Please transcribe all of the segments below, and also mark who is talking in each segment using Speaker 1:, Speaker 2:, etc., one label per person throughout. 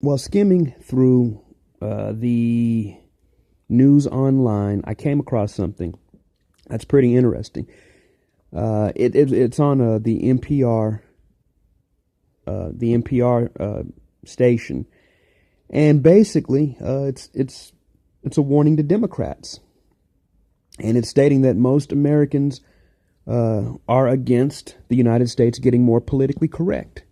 Speaker 1: While skimming through the news online, I came across something that's pretty interesting. It's on the NPR station, and basically, it's a warning to Democrats, and it's stating that most Americans are against the United States getting more politically correct.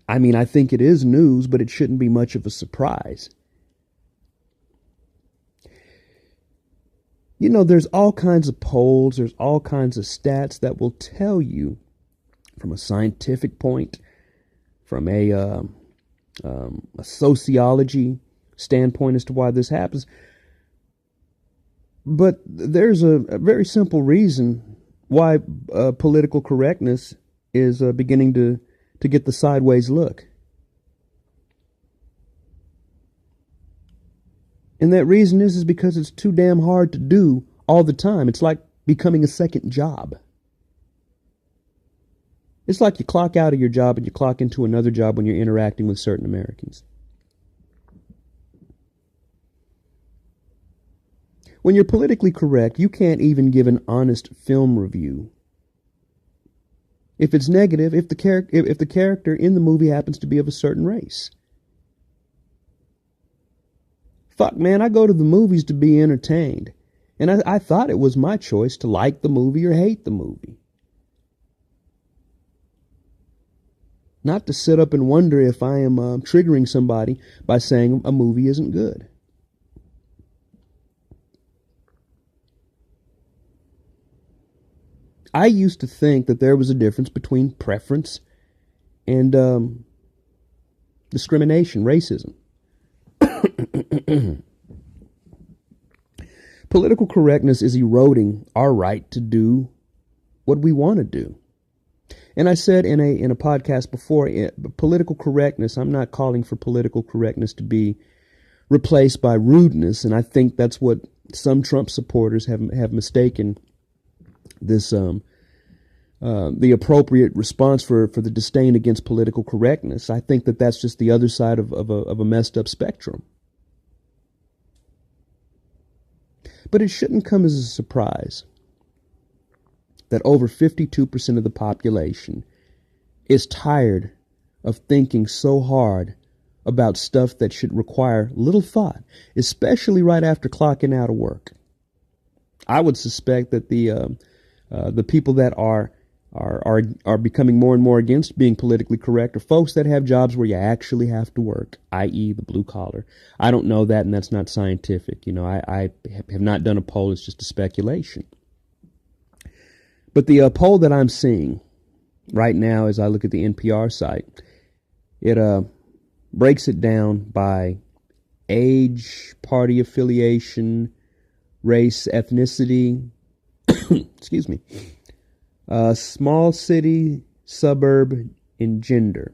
Speaker 1: I mean, I think it is news, but it shouldn't be much of a surprise. You know, there's all kinds of polls, there's all kinds of stats that will tell you from a scientific point, from a sociology standpoint as to why this happens. But there's a very simple reason why political correctness is beginning to get the sideways look. And that reason is because it's too damn hard to do all the time. It's like becoming a second job. It's like you clock out of your job and you clock into another job when you're interacting with certain Americans. When you're politically correct, you can't even give an honest film review. If it's negative, if the character in the movie happens to be of a certain race. Fuck, man, I go to the movies to be entertained. And I thought it was my choice to like the movie or hate the movie. Not to sit up and wonder if I am triggering somebody by saying a movie isn't good. I used to think that there was a difference between preference and discrimination, racism. Political correctness is eroding our right to do what we want to do. And I said in a podcast before, political correctness, I'm not calling for political correctness to be replaced by rudeness, and I think that's what some Trump supporters have mistaken this the appropriate response for the disdain against political correctness. I think that that's just the other side of a messed up spectrum. But it shouldn't come as a surprise that over 52% of the population is tired of thinking so hard about stuff that should require little thought, especially right after clocking out of work. I would suspect that the people that are becoming more and more against being politically correct are folks that have jobs where you actually have to work, i.e. the blue collar. I don't know that, and that's not scientific. You know, I have not done a poll. It's just a speculation. But the poll that I'm seeing right now as I look at the NPR site, it breaks it down by age, party affiliation, race, ethnicity, excuse me, small city, suburb, and gender.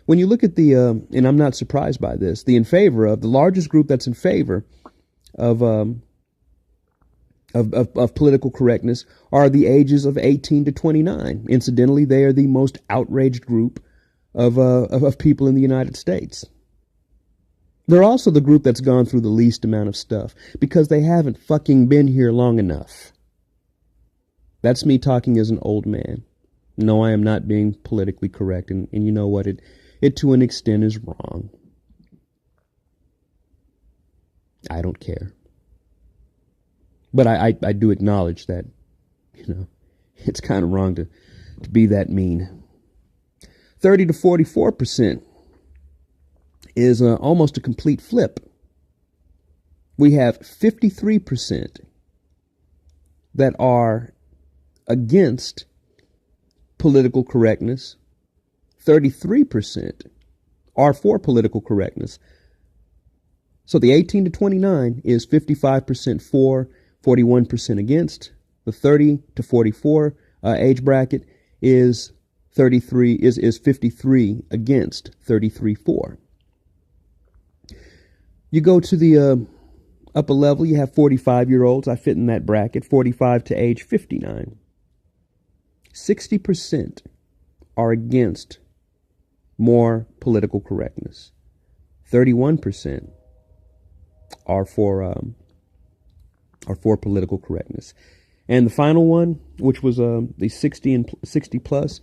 Speaker 1: When you look at the, and I'm not surprised by this, the largest group that's in favor of political correctness are the ages of 18 to 29. Incidentally, they are the most outraged group of people in the United States. They're also the group that's gone through the least amount of stuff because they haven't fucking been here long enough. That's me talking as an old man. No, I am not being politically correct, and you know what? It to an extent is wrong. I don't care. But I do acknowledge that, you know, it's kind of wrong to be that mean. 30 to 44% is almost a complete flip. We have 53% that are against political correctness. 33% are for political correctness. So the 18 to 29 is 55% for, 41% against. The 30 to 44 age bracket is 53 against, 33 for. You go to the Up a level, you have 45-year-olds. I fit in that bracket, 45 to age 59. 60% are against more political correctness. 31% are for political correctness. And the final one, which was the 60 and 60 plus,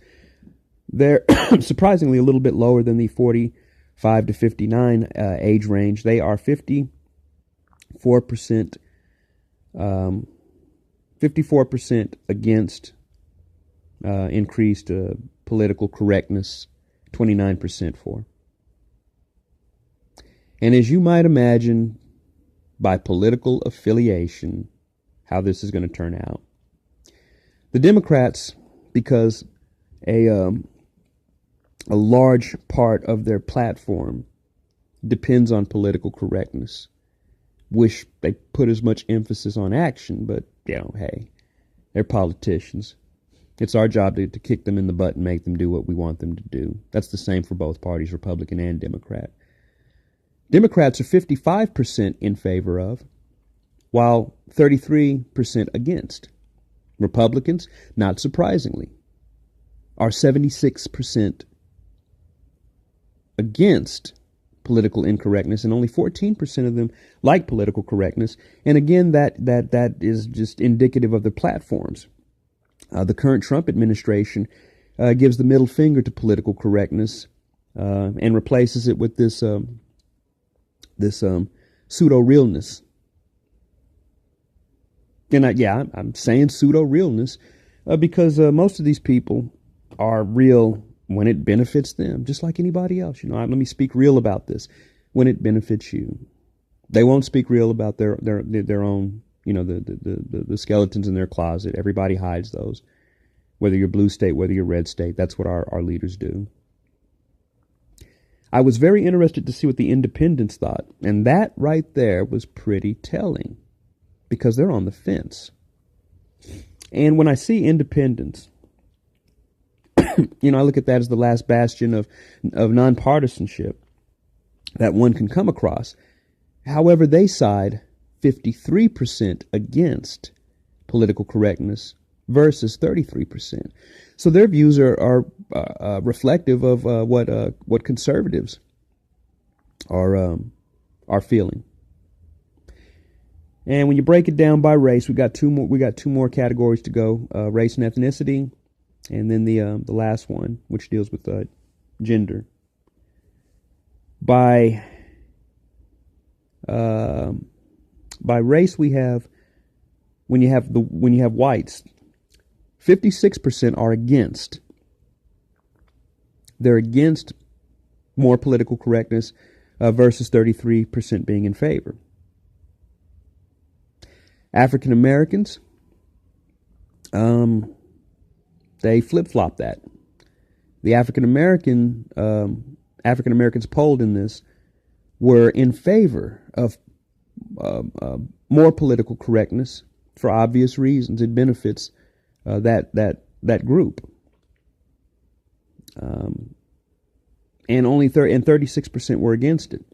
Speaker 1: they're surprisingly a little bit lower than the 45 to 59 age range. They are 54%, 54% against increased political correctness, 29% for. And as you might imagine, by political affiliation, how this is going to turn out. The Democrats, because a large part of their platform depends on political correctness, wish they put as much emphasis on action, but, hey, they're politicians. It's our job to kick them in the butt and make them do what we want them to do. That's the same for both parties, Republican and Democrat. Democrats are 55% in favor of, while 33% against. Republicans, not surprisingly, are 76% against political incorrectness, and only 14% of them like political correctness. And again, that is just indicative of their platforms. The current Trump administration gives the middle finger to political correctness and replaces it with this pseudo-realness. And I'm saying pseudo-realness because most of these people are real when it benefits them, just like anybody else. Let me speak real about this. When it benefits you, they won't speak real about their own, the skeletons in their closet. Everybody hides those. Whether you're blue state, whether you're red state, that's what our leaders do. I was very interested to see what the independents thought, and that right there was pretty telling, because they're on the fence. And when I see independents, I look at that as the last bastion of nonpartisanship that one can come across. However, they side 53% against political correctness versus 33%. So their views are reflective of what conservatives are feeling. And when you break it down by race, we got two more categories to go: race and ethnicity, and then the last one, which deals with gender. By race, we have when you have whites, 56% are against. They're against more political correctness versus 33% being in favor. African Americans, they flip-flop that. The African Americans polled in this were in favor of more political correctness for obvious reasons. It benefits that group, and only 36% were against it.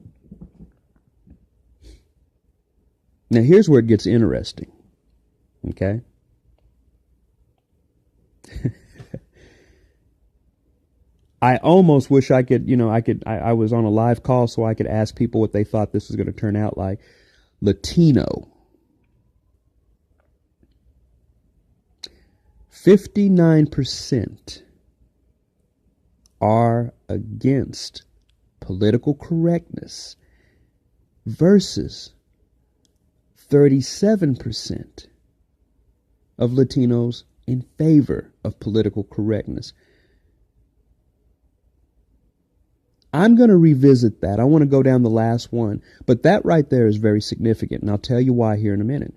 Speaker 1: Now here's where it gets interesting. Okay. I almost wish I could, I was on a live call so I could ask people what they thought this was going to turn out like. Latino. 59% are against political correctness versus 37% of Latinos in favor of political correctness. I'm going to revisit that. I want to go down the last one, but that right there is very significant, and I'll tell you why here in a minute.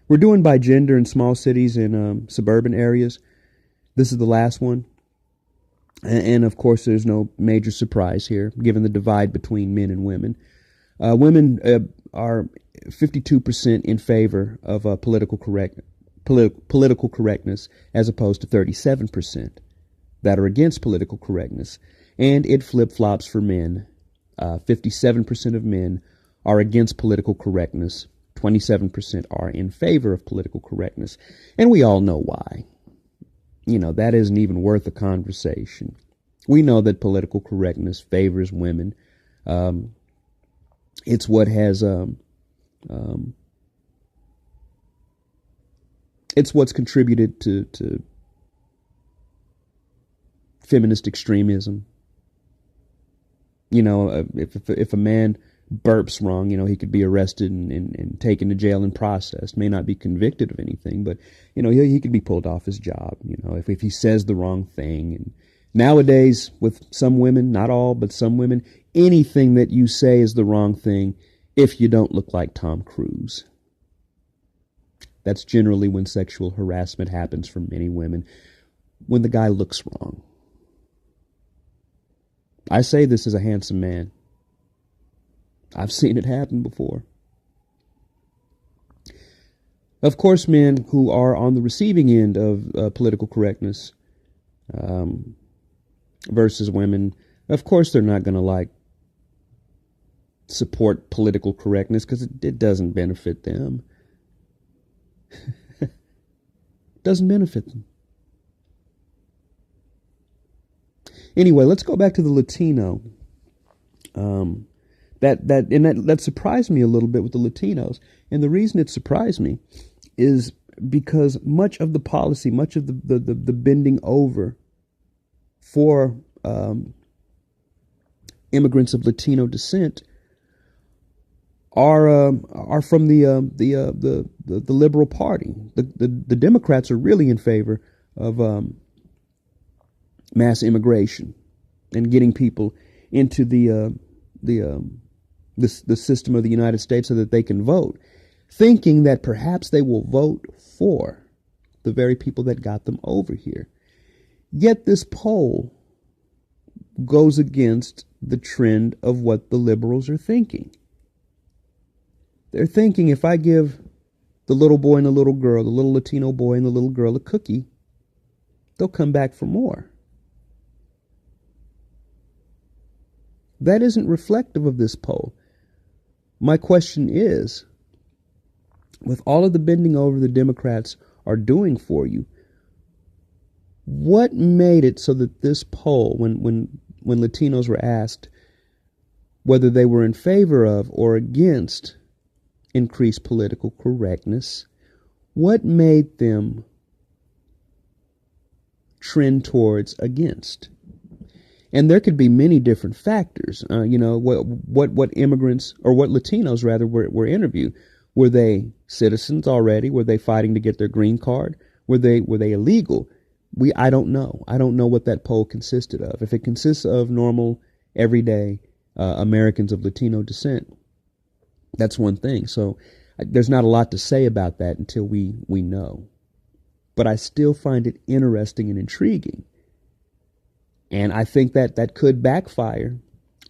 Speaker 1: We're doing by gender in small cities and suburban areas. This is the last one. And of course, there's no major surprise here, given the divide between men and women. Women are 52% in favor of political correctness, as opposed to 37% that are against political correctness. And it flip-flops for men. 57% of men are against political correctness. 27% are in favor of political correctness. And we all know why. That isn't even worth a conversation. We know that political correctness favors women. It's what has it's what's contributed to feminist extremism. If a man burps wrong, he could be arrested and taken to jail and processed. May not be convicted of anything, but he could be pulled off his job. If he says the wrong thing. And nowadays, with some women, not all, but some women, anything that you say is the wrong thing if you don't look like Tom Cruise. That's generally when sexual harassment happens for many women, when the guy looks wrong. I say this as a handsome man. I've seen it happen before. Of course, men who are on the receiving end of political correctness versus women, of course they're not going to support political correctness because it doesn't benefit them. Doesn't benefit them. Anyway, let's go back to the Latino. That surprised me a little bit with the Latinos. And the reason it surprised me is because much of the policy, much of the bending over for immigrants of Latino descent are from the Liberal Party. The Democrats are really in favor of mass immigration and getting people into the system of the United States so that they can vote, thinking that perhaps they will vote for the very people that got them over here. Yet this poll goes against the trend of what the liberals are thinking. They're thinking if I give the little boy and the little girl, the little Latino boy and the little girl a cookie, they'll come back for more. That isn't reflective of this poll. My question is, with all of the bending over the Democrats are doing for you, what made it so that this poll, when Latinos were asked whether they were in favor of or against increased political correctness, what made them trend towards against? And there could be many different factors. What immigrants, or what Latinos rather, were interviewed. Were they citizens already? Were they fighting to get their green card? Were they illegal? I don't know. I don't know what that poll consisted of. If it consists of normal, everyday Americans of Latino descent, that's one thing. So there's not a lot to say about that until we know. But I still find it interesting and intriguing. And I think that could backfire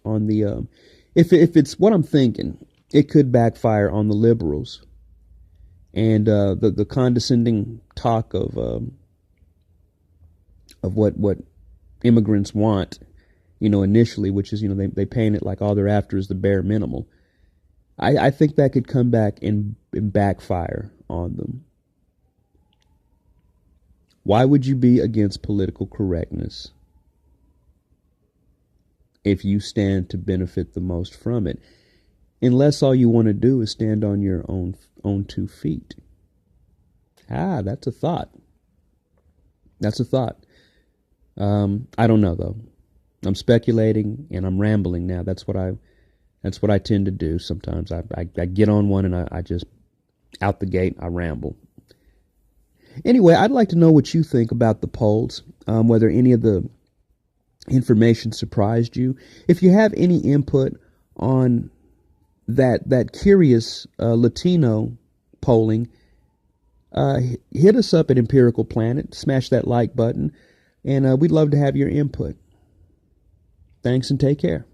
Speaker 1: on the, if it's what I'm thinking, it could backfire on the liberals and the condescending talk of what immigrants want, initially, which is, they paint it like all they're after is the bare minimal. I think that could come back and backfire on them. Why would you be against political correctness if you stand to benefit the most from it? Unless all you want to do is stand on your own 2 feet. That's a thought. That's a thought. I don't know though. I'm speculating and I'm rambling now. That's what I tend to do sometimes. I get on one and I just out the gate I ramble. Anyway, I'd like to know what you think about the polls, whether any of the information surprised you. If you have any input on that curious Latino polling, hit us up at Empirical Planet, smash that like button, and we'd love to have your input. Thanks and take care.